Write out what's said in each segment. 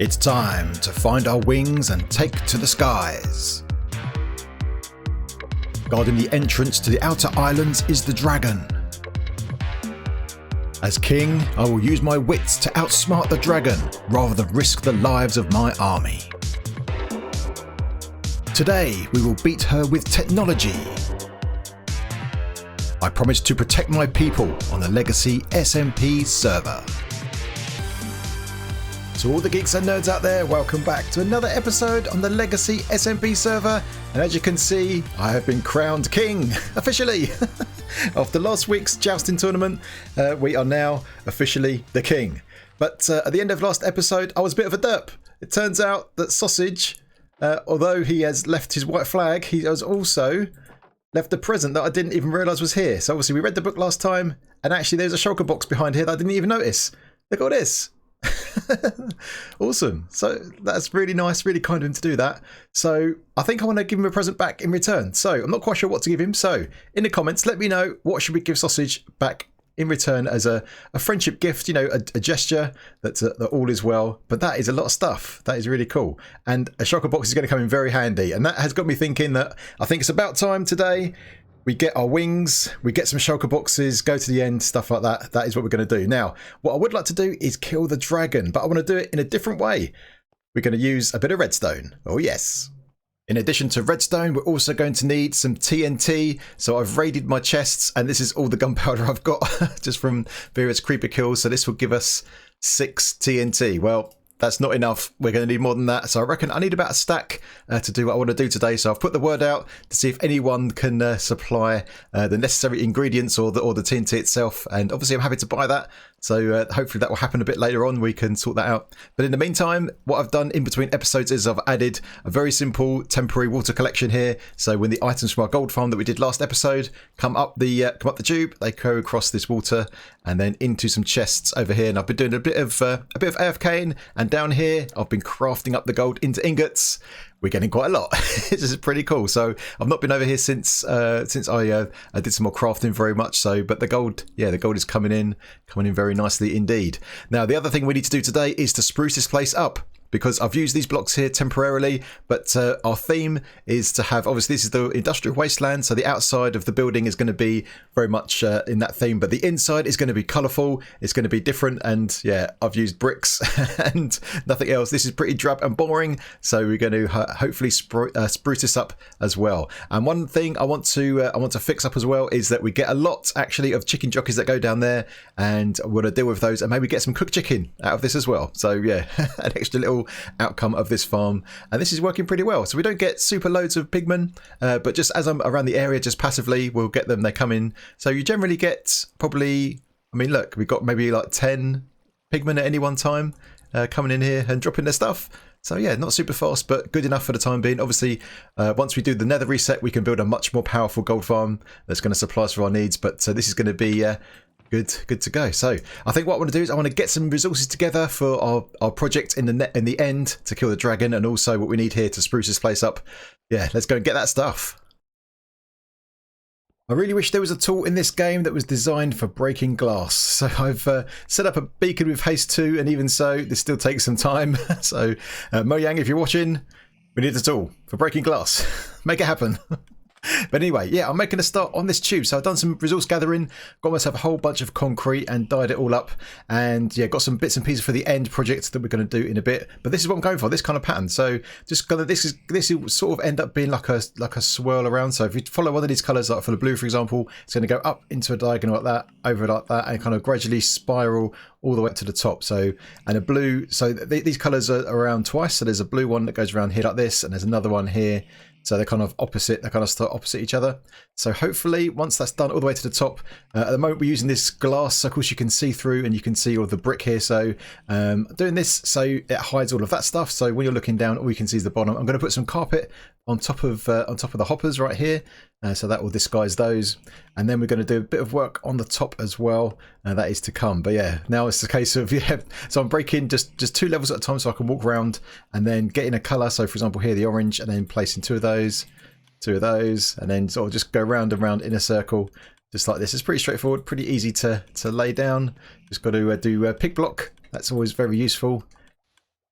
It's time to find our wings and take to the skies. Guarding the entrance to the outer islands is the dragon. As king, I will use my wits to outsmart the dragon rather than risk the lives of my army. Today, we will beat her with technology. I promise to protect my people on the Legacy SMP server. To all the geeks and nerds out there, welcome back to another episode on the Legacy SMP server. And as you can see, I have been crowned king, officially. After last week's jousting tournament, we are now officially the king. But at the end of last episode, I was a bit of a derp. It turns out that Sausage, although he has left his white flag, he has also left a present that I didn't even realise was here. So obviously we read the book last time, and actually there's a shulker box behind here that I didn't even notice. Look at all this. Awesome. So that's really nice, really kind of him to do that. So I think I want to give him a present back in return. So I'm not quite sure what to give him. So in the comments, let me know, what should we give Sausage back in return as a friendship gift, you know, a gesture that all is well. But that is a lot of stuff. That is really cool. And a shulker box is going to come in very handy. And that has got me thinking that I think it's about time today we get our wings, we get some shulker boxes, go to the end, stuff like that. That is what we're going to do. Now, what I would like to do is kill the dragon, but I want to do it in a different way. We're going to use a bit of redstone. Oh, yes. In addition to redstone, we're also going to need some TNT. So I've raided my chests, and this is all the gunpowder I've got just from various creeper kills. So this will give us 6 TNT. Well, that's not enough. We're going to need more than that. So I reckon I need about a stack to do what I want to do today. So I've put the word out to see if anyone can supply the necessary ingredients or the TNT itself. And obviously I'm happy to buy that. So hopefully that will happen a bit later on. We can sort that out. But in the meantime, what I've done in between episodes is I've added a very simple temporary water collection here. So when the items from our gold farm that we did last episode come up the tube, they go across this water and then into some chests over here. And I've been doing a bit of AFKing, and down here I've been crafting up the gold into ingots. We're getting quite a lot. This is pretty cool. So I've not been over here since I did some more crafting very much. So, but the gold is coming in very nicely indeed. Now, the other thing we need to do today is to spruce this place up, because I've used these blocks here temporarily, but our theme is to have, obviously this is the industrial wasteland, so the outside of the building is going to be very much in that theme, but the inside is going to be colourful, it's going to be different, and yeah, I've used bricks and nothing else. This is pretty drab and boring, so we're going to hopefully spruce this up as well. And one thing I want to fix up as well is that we get a lot actually of chicken jockeys that go down there, and I want to deal with those and maybe get some cooked chicken out of this as well. So yeah, an extra little outcome of this farm, and this is working pretty well. So we don't get super loads of pigmen, but just as I'm around the area, just passively we'll get them. They come in, so you generally get probably, I mean look, we've got maybe like 10 pigmen at any one time coming in here and dropping their stuff. So yeah, not super fast, but good enough for the time being. Obviously once we do the nether reset, we can build a much more powerful gold farm that's going to supply us for our needs, but this is going to be good to go. So I think what I want to do is I want to get some resources together for our project in the end to kill the dragon, and also what we need here to spruce this place up. Yeah, let's go and get that stuff. I really wish there was a tool in this game that was designed for breaking glass. So I've set up a beacon with haste 2, and even so, this still takes some time. So Mojang, if you're watching, we need a tool for breaking glass. Make it happen. But anyway, yeah, I'm making a start on this tube. So I've done some resource gathering, got myself a whole bunch of concrete and dyed it all up. And yeah, got some bits and pieces for the end project that we're going to do in a bit. But this is what I'm going for, this kind of pattern. So just kind of this will sort of end up being like a swirl around. So if you follow one of these colours, like for the blue, for example, it's going to go up into a diagonal like that, over like that, and kind of gradually spiral all the way up to the top. So, and a blue, so these colours are around twice. So there's a blue one that goes around here like this, and there's another one here. So they're kind of opposite, they kind of start opposite each other. So hopefully once that's done all the way to the top, at the moment we're using this glass, so of course you can see through and you can see all the brick here. So doing this so it hides all of that stuff. So when you're looking down, all you can see is the bottom. I'm going to put some carpet on top of the hoppers right here. So that will disguise those, and then we're going to do a bit of work on the top as well. That is to come. But yeah, now it's a case of so I'm breaking just 2 levels at a time, so I can walk around and then get in a colour. So for example here, the orange, and then placing 2 of those, and then sort of just go round and round in a circle, just like this. It's pretty straightforward, pretty easy to lay down. Just got to do a pick block. That's always very useful.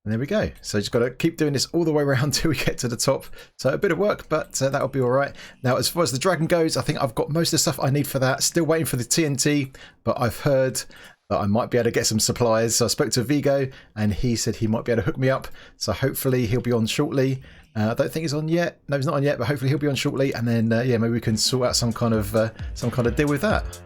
And there we go. So just got to keep doing this all the way around until we get to the top. So a bit of work, but that'll be all right. Now, as far as the dragon goes, I think I've got most of the stuff I need for that. Still waiting for the TNT, but I've heard that I might be able to get some supplies. So I spoke to Vigo, and he said he might be able to hook me up. So hopefully he'll be on shortly. I don't think he's on yet. No, he's not on yet, but hopefully he'll be on shortly. And then, yeah, maybe we can sort out some kind of deal with that.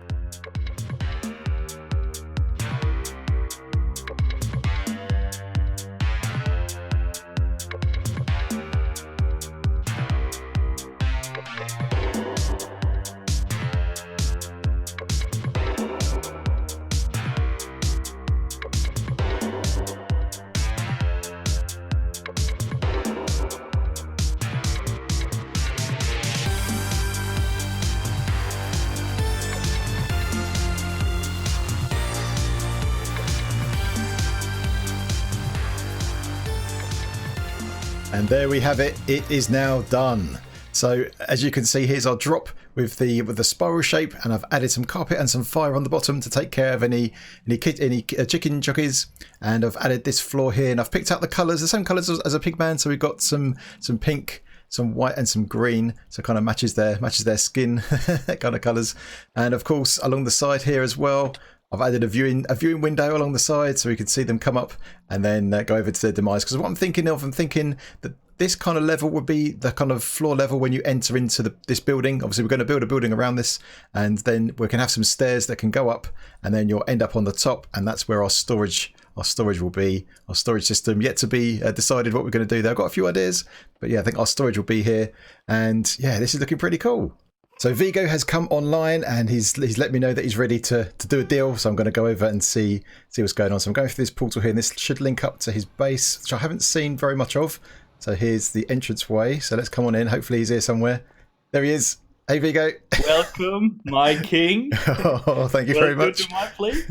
And there we have it. It is now done. So as you can see, here's our drop with the spiral shape, and I've added some carpet and some fire on the bottom to take care of any chicken jockeys. And I've added this floor here, and I've picked out the colours, the same colours as a pigman. So we've got some pink, some white, and some green. So it kind of matches their skin kind of colours. And of course, along the side here as well, I've added a viewing window along the side so we can see them come up and then go over to their demise. Because what I'm thinking that this kind of level would be the kind of floor level when you enter into this building. Obviously, we're going to build a building around this, and then we can have some stairs that can go up, and then you'll end up on the top, and that's where our storage will be. Our storage system yet to be decided what we're going to do there. I've got a few ideas, but yeah, I think our storage will be here, and yeah, this is looking pretty cool. So Vigo has come online, and he's let me know that he's ready to do a deal. So I'm going to go over and see what's going on. So I'm going through this portal here, and this should link up to his base, which I haven't seen very much of. So here's the entrance way. So let's come on in. Hopefully he's here somewhere. There he is. Hey Vigo. Welcome, my king. Oh, thank you very much. Welcome to my place.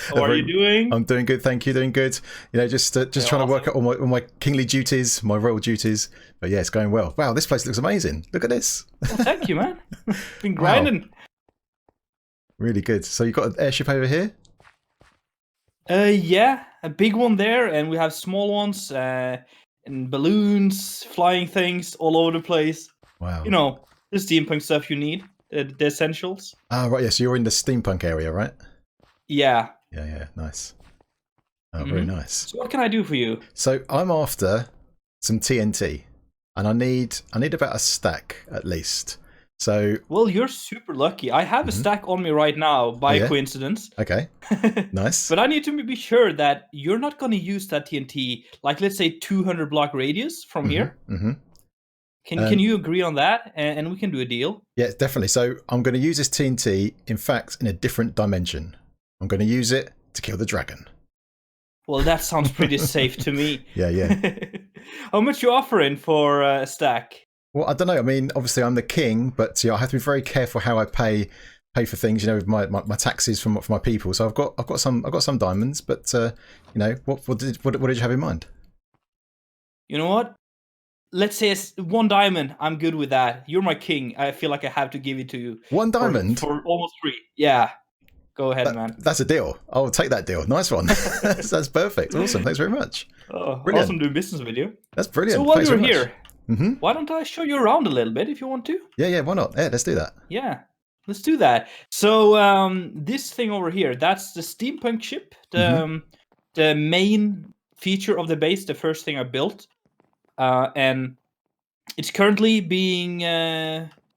How are you doing? I'm doing good, thank you. Doing good. You know, just trying to work out all my kingly duties, my royal duties. But yeah, it's going well. Wow, this place looks amazing. Look at this. Well, thank you, man. Been grinding. Wow. Really good. So you've got an airship over here? Yeah, a big one there, and we have small ones, and balloons, flying things all over the place. Wow. You know, the steampunk stuff you need, the essentials. Ah, right. Yeah. So you're in the steampunk area, right? Yeah. Yeah. Nice. Oh, very nice. So what can I do for you? So I'm after some TNT, and I need about a stack at least. So well, you're super lucky. I have a stack on me right now by coincidence. Okay. Nice. But I need to be sure that you're not going to use that TNT, like let's say 200 block radius from here. Can you agree on that, and we can do a deal? Yeah, definitely. So I'm going to use this TNT, in fact, in a different dimension. I'm going to use it to kill the dragon. Well, that sounds pretty safe to me. Yeah. How much you offering for a stack? Well, I don't know. I mean, obviously I'm the king, but I have to be very careful how I pay for things. You know, with my taxes for my people. So I've got some diamonds, but you know, what did you have in mind? You know what? Let's say it's 1 diamond. I'm good with that. You're my king. I feel like I have to give it to you. 1 diamond for almost free. Yeah. Go ahead, man. That's a deal. I'll take that deal. Nice one. That's perfect. Awesome. Thanks very much. Oh, brilliant. Awesome doing business with you. That's brilliant. So while you're here, why don't I show you around a little bit if you want to? Yeah. Why not? Yeah, let's do that. Yeah, let's do that. So this thing over here, that's the Steampunk Ship, the main feature of the base, the first thing I built. And it's currently being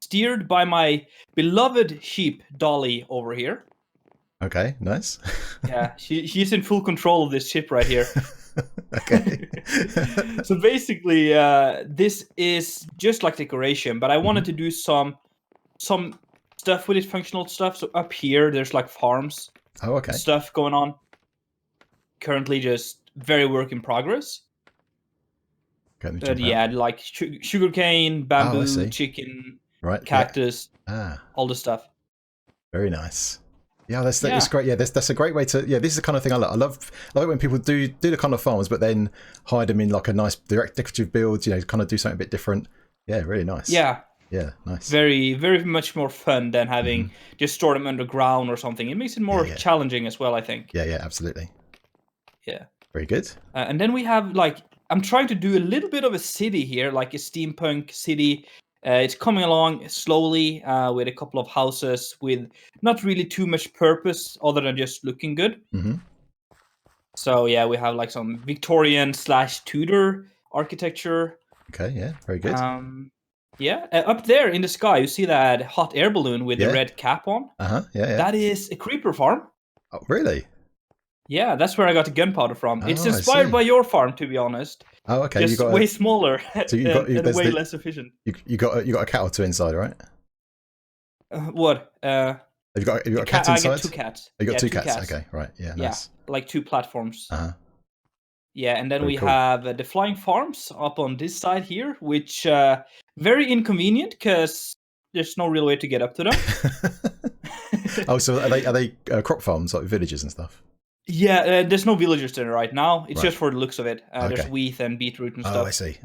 steered by my beloved sheep, Dolly, over here. Okay, nice. Yeah, she's in full control of this ship right here. Okay. So basically, this is just like decoration, but I wanted to do some stuff with it, functional stuff. So up here, there's like farms. Oh, okay. Stuff going on. Currently, just very work in progress. Yeah, like sugarcane, bamboo, chicken, cactus, all the stuff. Very nice. Yeah, that's great. Yeah, that's a great way to. Yeah, this is the kind of thing I love. I love it when people do the kind of farms, but then hide them in like a nice direct decorative build. You know, kind of do something a bit different. Yeah, really nice. Yeah, nice. Very, very much more fun than having just store them underground or something. It makes it more challenging as well, I think. Yeah, absolutely. Yeah. Very good. And then we have like, I'm trying to do a little bit of a city here, like a steampunk city. It's coming along slowly with a couple of houses with not really too much purpose other than just looking good. Mm-hmm. So yeah, we have like some Victorian / Tudor architecture. Okay, yeah, very good. Yeah, up there in the sky, you see that hot air balloon with the red cap on? Yeah, yeah. That is a creeper farm. Oh, really? Yeah, that's where I got the gunpowder from. Oh, it's I inspired see. by your farm, to be honest. Oh, okay. Just way smaller So and way less efficient. You got a cat or two inside, right? What? Have you got a cat inside? I got 2 cats. Oh, you got 2 cats. Okay, right. Yeah, nice. Yeah, like 2 platforms. Uh-huh. Yeah, and then Very we cool. have the flying farms up on this side here, which very inconvenient because there's no real way to get up to them. Oh, so are they crop farms, like villages and stuff? Yeah, there's no villagers there right now. It's just for the looks of it. Okay. There's wheat and beetroot and stuff. Oh, I see.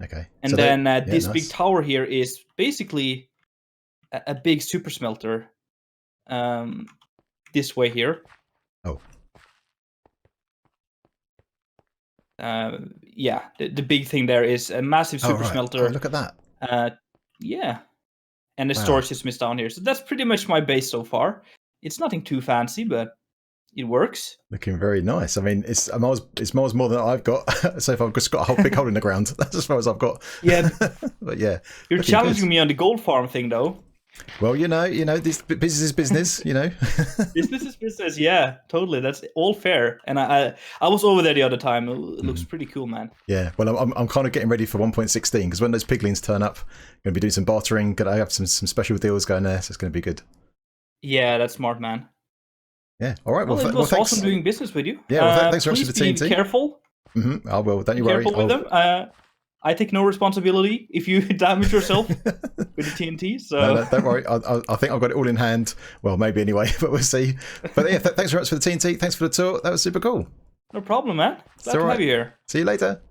Okay. And so then this nice. big tower here is basically a big super smelter. This way here. Oh. Yeah, the big thing there is a massive super smelter. Oh, look at that. Yeah. And the storage system is down here. So that's pretty much my base so far. It's nothing too fancy, but it works. Looking very nice. I mean, it's miles more than I've got. So if I've just got a whole big hole in the ground, that's as far as I've got. Yeah. But yeah. You're challenging me on the gold farm thing, though. Well, this business is business, Business is business, yeah, totally. That's all fair. And I was over there the other time. It looks pretty cool, man. Yeah, well, I'm kind of getting ready for 1.16 because when those piglins turn up, I'm going to be doing some bartering. I have some special deals going there, so it's going to be good. Yeah, that's smart, man. Yeah, all right. Well, it was thanks. awesome doing business with you. Yeah, well, thanks very much for the TNT. Be careful. Mm-hmm. I will. Don't you worry. Careful with them. I take no responsibility if you damage yourself with the TNT. So no, don't worry. I think I've got it all in hand. Well, maybe anyway, but we'll see. But yeah, thanks very much for the TNT. Thanks for the tour. That was super cool. No problem, man. Glad to have you here. See you later.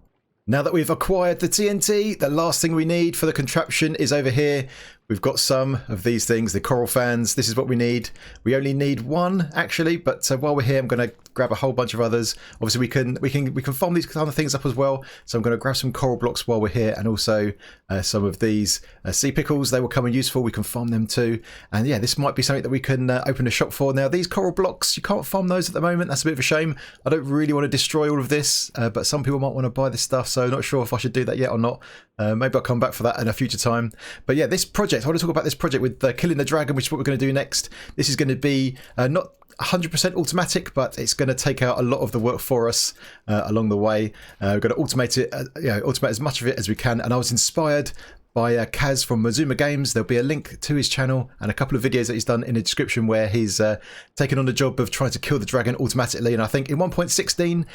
Now that we've acquired the TNT, the last thing we need for the contraption is over here. We've got some of these things, the coral fans. This is what we need. We only need one actually, but while we're here, I'm going to grab a whole bunch of others. Obviously, we can farm these kind of things up as well. So I'm going to grab some coral blocks while we're here, and also some of these sea pickles. They will come in useful. We can farm them too. And yeah, this might be something that we can open a shop for. Now, these coral blocks, you can't farm those at the moment. That's a bit of a shame. I don't really want to destroy all of this, but some people might want to buy this stuff. So I'm not sure if I should do that yet or not. Maybe I'll come back for that in a future time. But yeah, this project, I want to talk about this project with killing the dragon, which is what we're going to do next. This is going to be not 100% automatic, but it's going to take out a lot of the work for us along the way. We're going to automate it, automate as much of it as we can. And I was inspired by Kaz from Mazuma Games. There'll be a link to his channel and a couple of videos that he's done in the description where he's taken on the job of trying to kill the dragon automatically. And I think in 1.16,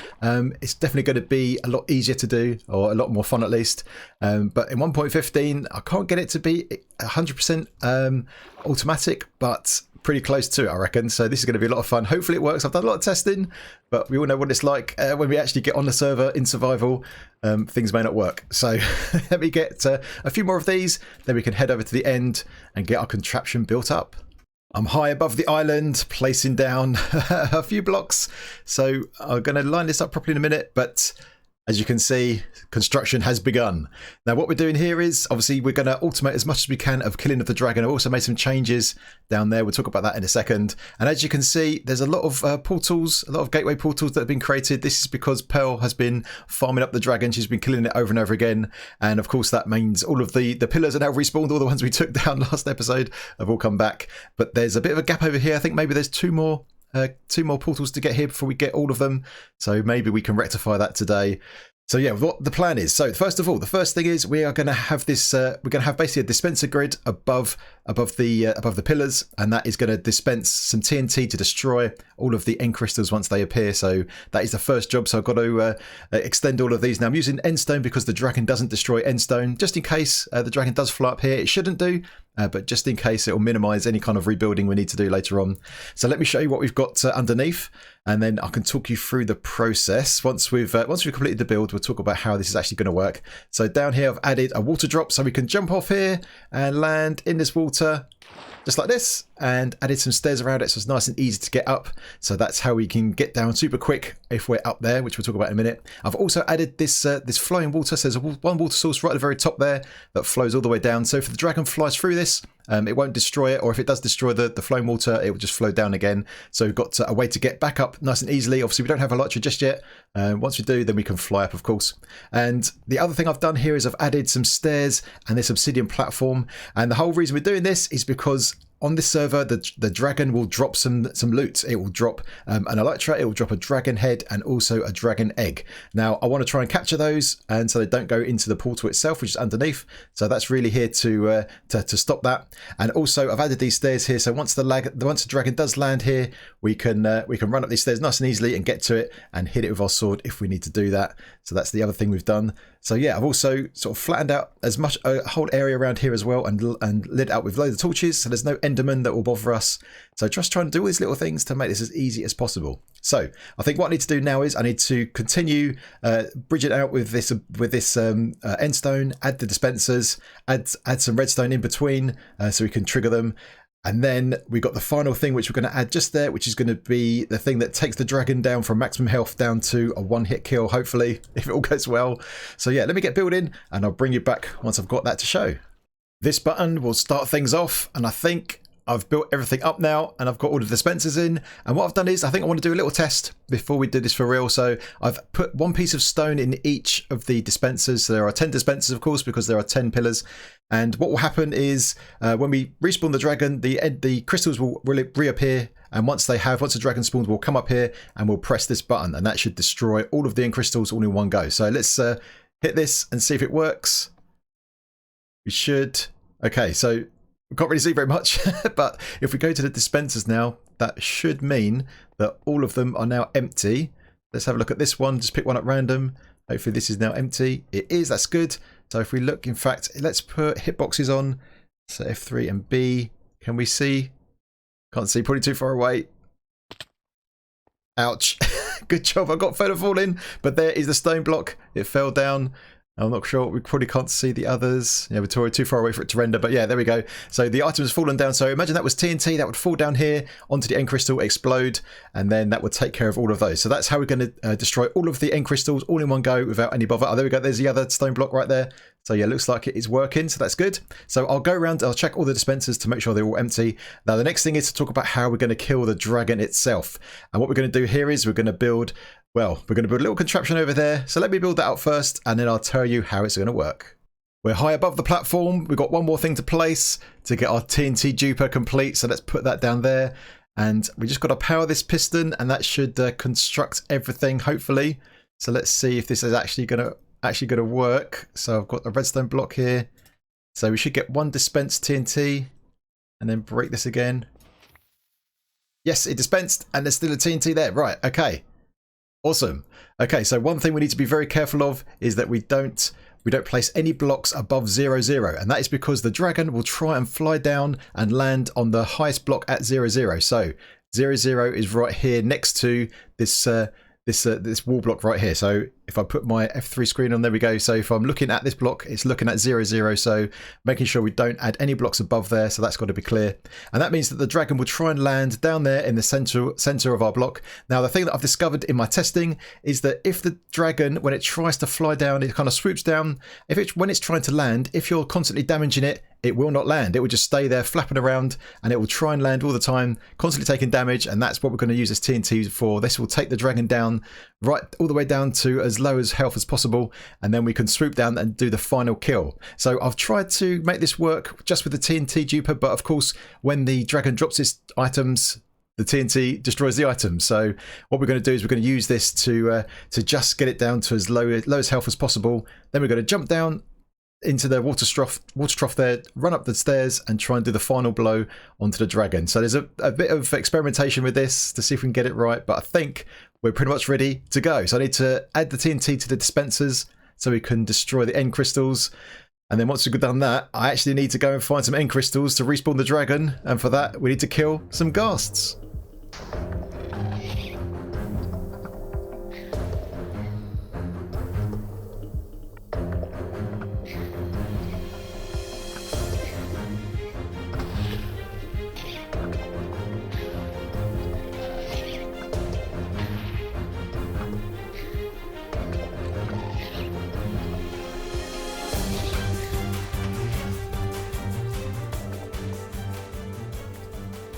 it's definitely going to be a lot easier to do, or a lot more fun at least. But in 1.15, I can't get it to be 100% automatic, but pretty close to it, I reckon. So this is going to be a lot of fun. Hopefully it works. I've done a lot of testing, but we all know what it's like when we actually get on the server in survival. Things may not work. So let me get a few more of these, then we can head over to the end and get our contraption built up. I'm high above the island, placing down a few blocks. So I'm going to line this up properly in a minute, but as you can see, construction has begun. Now what we're doing here is, obviously, we're going to automate as much as we can of killing of the dragon. I've also made some changes down there. We'll talk about that in a second. And as you can see, there's a lot of portals, a lot of gateway portals that have been created. This is because Pearl has been farming up the dragon. She's been killing it over and over again. And of course, that means all of the pillars are now respawned. All the ones we took down last episode have all come back. But there's a bit of a gap over here. I think maybe there's two more portals to get here before we get all of them. So maybe we can rectify that today. So yeah, what the plan is. So first of all, the first thing is we are going to have this. We're going to have basically a dispenser grid above the pillars, and that is going to dispense some TNT to destroy all of the end crystals once they appear. So that is the first job. So I've got to extend all of these. Now I'm using endstone because the dragon doesn't destroy endstone. Just in case the dragon does fly up here, it shouldn't do. But just in case, it will minimize any kind of rebuilding we need to do later on. So let me show you what we've got underneath, and then I can talk you through the process. Once we've completed the build, we'll talk about how this is actually going to work. So down here, I've added a water drop, so we can jump off here and land in this water. just like this, and added some stairs around it so it's nice and easy to get up. So that's how we can get down super quick if we're up there, which we'll talk about in a minute. I've also added this this flowing water. So there's one water source right at the very top there that flows all the way down. So if the dragon flies through this, it won't destroy it, or if it does destroy the flowing water, it will just flow down again. So we've got a way to get back up nice and easily. Obviously, we don't have Elytra just yet. Once we do, then we can fly up, of course. And the other thing I've done here is I've added some stairs and this obsidian platform. And the whole reason we're doing this is because on this server, the dragon will drop some loot. It will drop an Elytra, it will drop a dragon head, and also a dragon egg. Now, I want to try and capture those, and so they don't go into the portal itself, which is underneath. So that's really here to stop that. And also, I've added these stairs here. So once the dragon does land here, we can run up these stairs nice and easily and get to it and hit it with our sword if we need to do that. So that's the other thing we've done. So yeah, I've also sort of flattened out as much a whole area around here as well, and lit out with loads of torches, so there's no enderman that will bother us. So just trying to do all these little things to make this as easy as possible. So I think what I need to do now is I need to continue bridge it out with this end stone, add the dispensers, add some redstone in between so we can trigger them. And then we got the final thing, which we're going to add just there, which is going to be the thing that takes the dragon down from maximum health down to a one-hit kill, hopefully, if it all goes well. So yeah, let me get building, and I'll bring you back once I've got that to show. This button will start things off, and I think I've built everything up now, and I've got all the dispensers in. And what I've done is I think I want to do a little test before we do this for real. So I've put one piece of stone in each of the dispensers. So there are 10 dispensers, of course, because there are 10 pillars. And what will happen is when we respawn the dragon, the crystals will reappear. And once the dragon spawns, we'll come up here and we'll press this button, and that should destroy all of the end crystals all in one go. So let's hit this and see if it works. We should. Okay, so we can't really see very much, but if we go to the dispensers now, that should mean that all of them are now empty. Let's have a look at this one. Just pick one at random. Hopefully this is now empty. It is. That's good. So if we look, in fact, let's put hitboxes on. So F3 and B. Can we see? Can't see. Probably too far away. Ouch. Good job. I got feather falling, but there is the stone block. It fell down. I'm not sure. We probably can't see the others. Yeah, we're too far away for it to render. But yeah, there we go. So the item has fallen down. So imagine that was TNT. That would fall down here onto the end crystal, explode, and then that would take care of all of those. So that's how we're going to destroy all of the end crystals all in one go without any bother. Oh, there we go. There's the other stone block right there. So yeah, looks like it is working. So that's good. So I'll go around. I'll check all the dispensers to make sure they're all empty. Now the next thing is to talk about how we're going to kill the dragon itself. And what we're going to do here is we're going to build a little contraption over there. So let me build that out first, and then I'll tell you how it's going to work. We're high above the platform. We've got one more thing to place to get our TNT duper complete. So let's put that down there. And we just got to power this piston, and that should construct everything, hopefully. So let's see if this is actually going to work. So I've got a redstone block here. So we should get one dispensed TNT, and then break this again. Yes, it dispensed, and there's still a TNT there. Right, okay. Awesome. Okay, so one thing we need to be very careful of is that we don't place any blocks above 0, 0, and that is because the dragon will try and fly down and land on the highest block at 0, 0. So 0, 0 is right here next to this wall block right here. So if I put my F3 screen on, there we go. So if I'm looking at this block, it's looking at 0, 0. So making sure we don't add any blocks above there. So that's got to be clear. And that means that the dragon will try and land down there in the center of our block. Now, the thing that I've discovered in my testing is that if the dragon, when it tries to fly down, it kind of swoops down. When it's trying to land, if you're constantly damaging it, it will not land. It will just stay there flapping around, and it will try and land all the time, constantly taking damage. And that's what we're going to use this TNT for. This will take the dragon down right all the way down to as low as health as possible, and then we can swoop down and do the final kill. So I've tried to make this work just with the TNT duper, but of course when the dragon drops its items, the TNT destroys the items. So what we're going to do is we're going to use this to just get it down to as low as health as possible. Then we're going to jump down into the water trough there, run up the stairs, and try and do the final blow onto the dragon. So there's a bit of experimentation with this to see if we can get it right, but I think we're pretty much ready to go. So I need to add the TNT to the dispensers so we can destroy the end crystals. And then once we've done that, I actually need to go and find some end crystals to respawn the dragon. And for that, we need to kill some ghasts.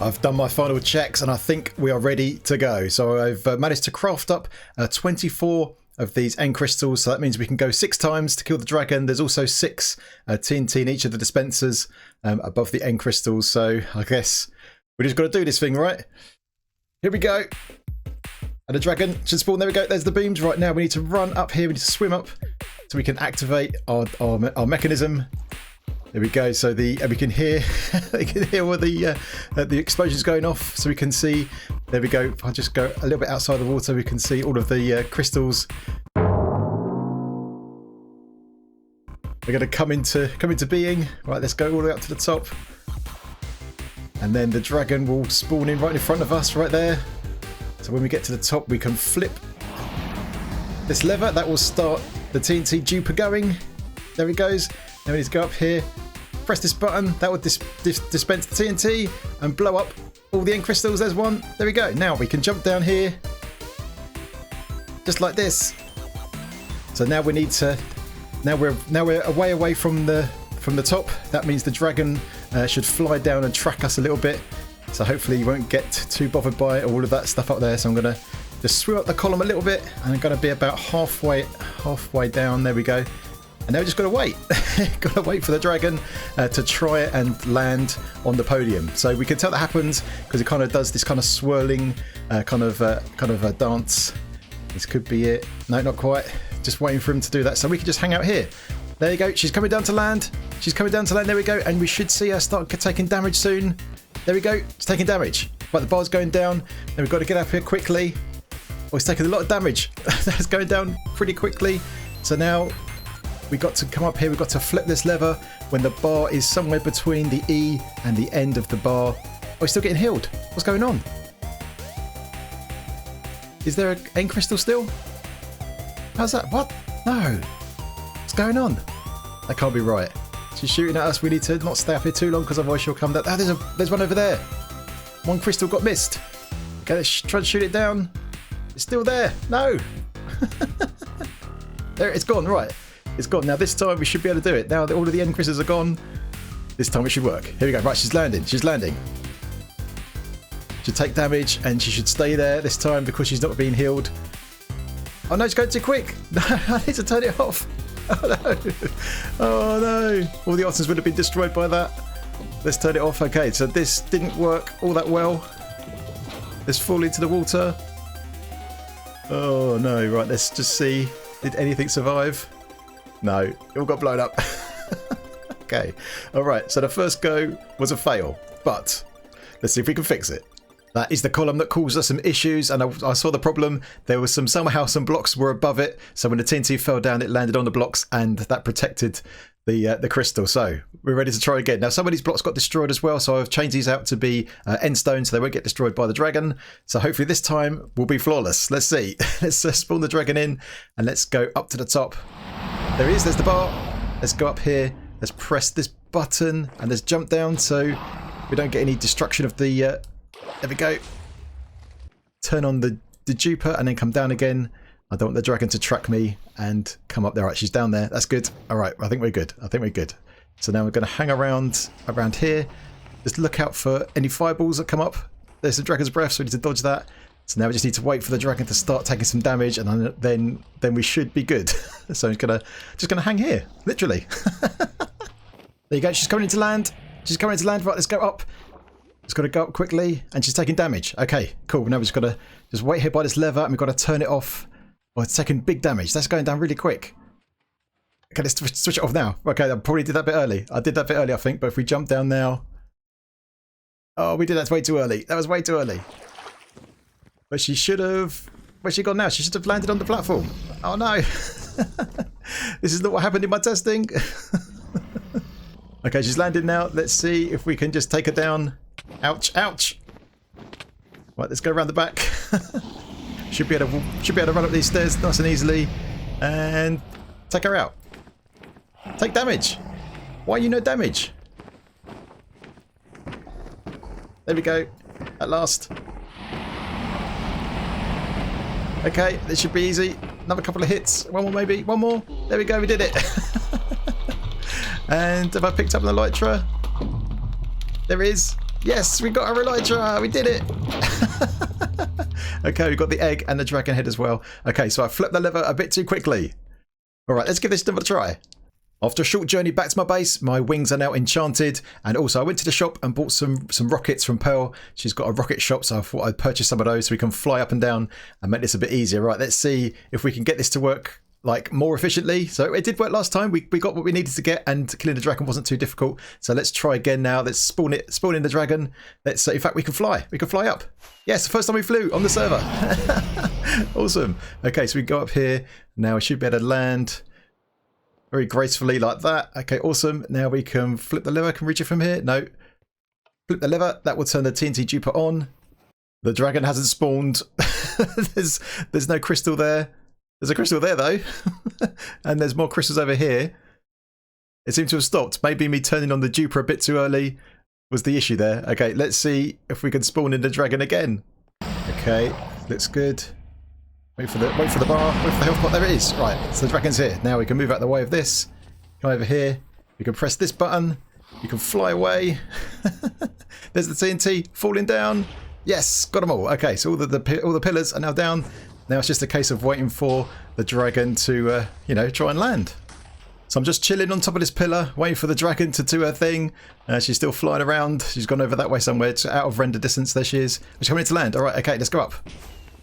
I've done my final checks and I think we are ready to go. So I've managed to craft up 24 of these end crystals. So that means we can go 6 times to kill the dragon. There's also 6 TNT in each of the dispensers above the end crystals. So I guess we just got to do this thing, right? Here we go. And the dragon should spawn. There we go. There's the beams. Right now we need to run up here. We need to swim up so we can activate our mechanism. There we go. So we can hear all the explosions going off. So we can see. There we go. If I just go a little bit outside the water, we can see all of the crystals. We're going to come into being. Right. Let's go all the way up to the top, and then the dragon will spawn in right in front of us, right there. So when we get to the top, we can flip this lever. That will start the TNT duper going. There it goes. Now we need to go up here, press this button. That will dispense the TNT and blow up all the end crystals. There's one. There we go. Now we can jump down here, just like this. So now we need to. Now we're away from the top. That means the dragon should fly down and track us a little bit. So hopefully you won't get too bothered by all of that stuff up there. So I'm going to just swim up the column a little bit, and I'm going to be about halfway down. There we go. And now we just got to wait. Got to wait for the dragon to try and land on the podium. So we can tell that happens because it kind of does this kind of swirling kind of a dance. This could be it. No, not quite. Just waiting for him to do that. So we can just hang out here. There you go. She's coming down to land. She's coming down to land. There we go. And we should see her start taking damage soon. There we go. It's taking damage. But the bar's going down. Then we've got to get up here quickly. Oh, it's taking a lot of damage. That's going down pretty quickly. So now we got to come up here. We've got to flip this lever when the bar is somewhere between the E and the end of the bar. Oh, he's still getting healed. What's going on? Is there an end crystal still? How's that? What? No. What's going on? That can't be right. She's shooting at us. We need to not stay up here too long because otherwise she'll come down. Oh, there's one over there. One crystal got missed. Okay, let's try to shoot it down. It's still there. No. There, it's gone. Right. It's gone. Now this time we should be able to do it. Now that all of the end crystals are gone, this time it should work. Here we go. Right, she's landing. She's landing. Should take damage and she should stay there this time because she's not being healed. Oh no, it's going too quick. No, I need to turn it off. Oh no. Oh no. All the items would have been destroyed by that. Let's turn it off. Okay, so this didn't work all that well. Let's fall into the water. Oh no. Right, let's just see. Did anything survive? No, it all got blown up. Okay. Alright, so the first go was a fail. But let's see if we can fix it. That is the column that caused us some issues, and I saw the problem. There was somehow some blocks were above it, so when the TNT fell down, it landed on the blocks, and that protected the crystal. So we're ready to try again. Now some of these blocks got destroyed as well, so I've changed these out to be end stone, so they won't get destroyed by the dragon. So hopefully this time will be flawless. Let's see. Let's spawn the dragon in, and let's go up to the top. There he is. There's the bar. Let's go up here. Let's press this button, and let's jump down so we don't get any destruction of the. There we go. Turn on the duper and then come down again. I don't want the dragon to track me and come up there. Right, she's down there. That's good. All right, I think we're good. I think we're good. So now we're going to hang around here. Just look out for any fireballs that come up. There's some dragon's breath, so we need to dodge that. So now we just need to wait for the dragon to start taking some damage, and then we should be good. So I'm just gonna hang here, literally. There you go. She's coming into land. She's coming into land. Right, let's go up. Just got to go up quickly, and she's taking damage. Okay, cool. Now we've just got to just wait here by this lever, and we've got to turn it off. Oh, it's taking big damage. That's going down really quick. Okay, let's switch it off now. Okay, I probably did that bit early. I did that bit early, I think. But if we jump down now, oh, we did that way too early. That was way too early. But she should have. Where's she gone now? She should have landed on the platform. Oh no! This is not what happened in my testing. Okay, she's landed now. Let's see if we can just take her down. Ouch! Ouch! Right, let's go around the back. Should be able to run up these stairs nice and easily, and take her out. Take damage. Why you no damage? There we go. At last. Okay, this should be easy. Another couple of hits. One more maybe. One more. There we go. We did it. And have I picked up the Elytra? There is. Yes, we got our Elytra. We did it. Okay, we got the egg and the dragon head as well. Okay, so I flipped the lever a bit too quickly. All right, let's give this another try. After a short journey back to my base, my wings are now enchanted, and also I went to the shop and bought some rockets from Pearl. She's got a rocket shop, so I thought I'd purchase some of those so we can fly up and down and make this a bit easier. Right, let's see if we can get this to work like more efficiently. So it did work last time. We got what we needed to get, and killing the dragon wasn't too difficult. So let's try again now. Let's spawn in the dragon. Let's in fact we can fly. We can fly up. Yes, the first time we flew on the server. Awesome. Okay, so we go up here. Now we should be able to land very gracefully like that. Okay, awesome. Now we can flip the lever. Can we reach it from here? No. Flip the lever. That will turn the TNT duper on. The dragon hasn't spawned. there's no crystal there. There's a crystal there though. And there's more crystals over here. It seemed to have stopped. Maybe me turning on the duper a bit too early was the issue there. Okay, let's see if we can spawn in the dragon again. Okay, looks good. Wait for the bar. Wait for the health pot. There it is. Right, so the dragon's here. Now we can move out the way of this. Come over here. We can press this button. You can fly away. There's the TNT falling down. Yes, got them all. Okay, so all the pillars are now down. Now it's just a case of waiting for the dragon to, try and land. So I'm just chilling on top of this pillar, waiting for the dragon to do her thing. She's still flying around. She's gone over that way somewhere. It's out of render distance. There she is. She's coming in to land. All right, okay, let's go up.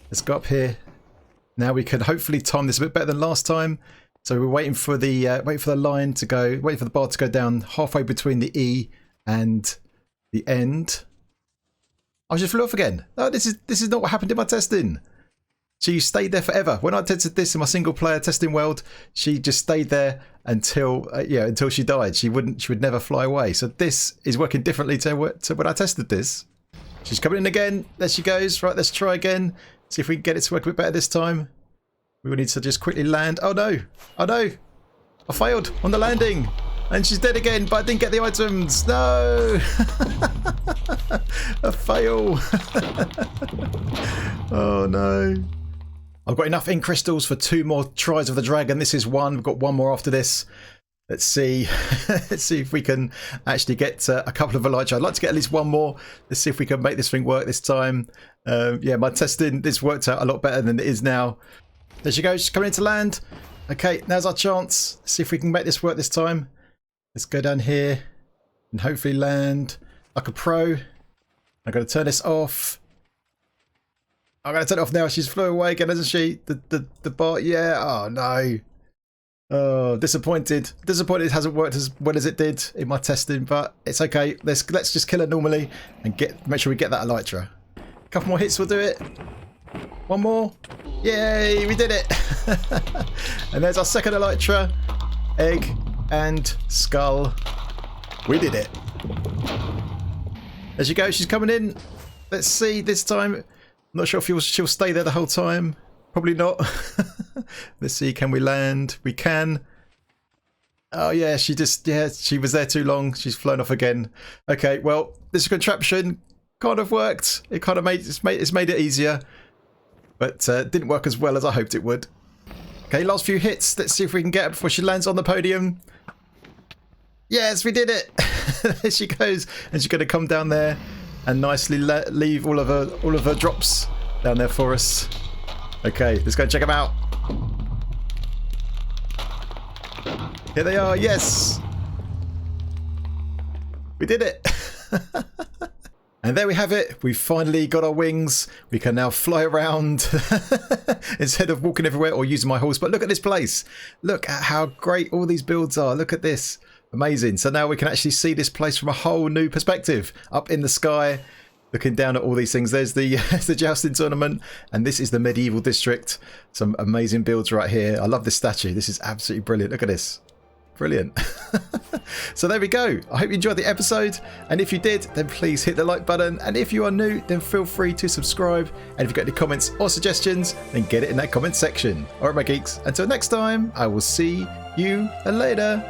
Let's go up here. Now we can hopefully time this a bit better than last time. So we're waiting for the line to go, waiting for the bar to go down halfway between the E and the end. I just flew off again. Oh, this is not what happened in my testing. She stayed there forever. When I tested this in my single player testing world, she just stayed there until she died. She would never fly away. So this is working differently to when I tested this. She's coming in again. There she goes. Right, let's try again. See if we can get it to work a bit better this time. We will need to just quickly land. Oh no! Oh no! I failed on the landing, and she's dead again. But I didn't get the items. No! A fail. Oh no! I've got enough ink crystals for 2 more tries of the dragon. This is one. We've got 1 more after this. Let's see. Let's see if we can actually get a couple of Elytra. I'd like to get at least 1 more. Let's see if we can make this thing work this time. Yeah, my testing, this worked out a lot better than it is now. There she goes. She's coming into land. Okay, now's our chance. Let's see if we can make this work this time. Let's go down here and hopefully land like a pro. I'm going to turn this off. I'm going to turn it off now. She's flew away again, isn't she? The bar. Yeah. Oh, no. Oh, disappointed. Disappointed it hasn't worked as well as it did in my testing, but it's okay. Let's just kill her normally and make sure we get that Elytra. A couple more hits will do it. 1 more. Yay, we did it. And there's our second Elytra. Egg and skull. We did it. There she goes. She's coming in. Let's see this time. I'm not sure if she'll stay there the whole time. Probably not. Let's see, can we land? We can. Oh yeah, she was there too long. She's flown off again. Okay, well, this contraption kind of worked. It kind of it's made it easier, but didn't work as well as I hoped it would. Okay, last few hits. Let's see if we can get her before she lands on the podium. Yes, we did it. There she goes, and she's going to come down there and nicely leave all of her drops down there for us. Okay, let's go check them out. Here they are, yes! We did it! And there we have it. We've finally got our wings. We can now fly around instead of walking everywhere or using my horse. But look at this place. Look at how great all these builds are. Look at this. Amazing. So now we can actually see this place from a whole new perspective. Up in the sky, looking down at all these things. There's the jousting tournament, and this is the medieval district. Some amazing builds right here. I love this statue. This is absolutely brilliant. Look at this. Brilliant. So there we go. I hope you enjoyed the episode, and if you did, then please hit the like button, and if you are new, then feel free to subscribe, and if you've got any comments or suggestions, then get it in that comment section. Alright my geeks, until next time, I will see you later.